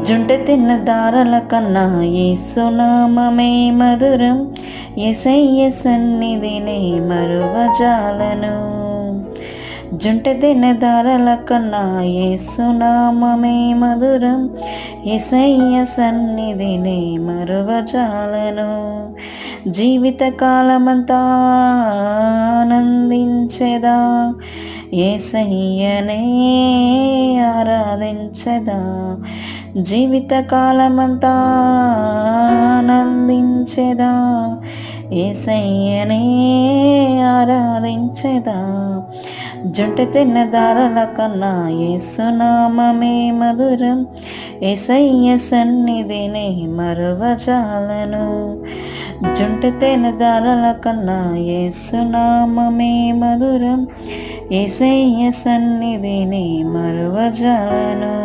జుంట తిన్న దారల కన్నా యేసునామమే మధురం, యేసయ్య సన్నిధినే మరువజాలను. జుంట తిన్న దారల కన్నా యేసునామమే మధురం, యేసయ్య సన్నిధినే మరువజాలను. జీవిత కాలమంతా ఆనందించెదా, యేసయ్యనే ఆరాధించెదా. జీవిత కాలమంతా ఆనందించెదా, యేసయ్యనే ఆరాధించెదా. జుంట తిన్న దారల కన్నా యేసునామమే మధురం, యేసయ్య సన్నిధినే మరువజాలను. జుంట తిన్న దారల కన్నా యేసునామమే మధురం, యేసయ్య సన్నిధినే మరువజాలను.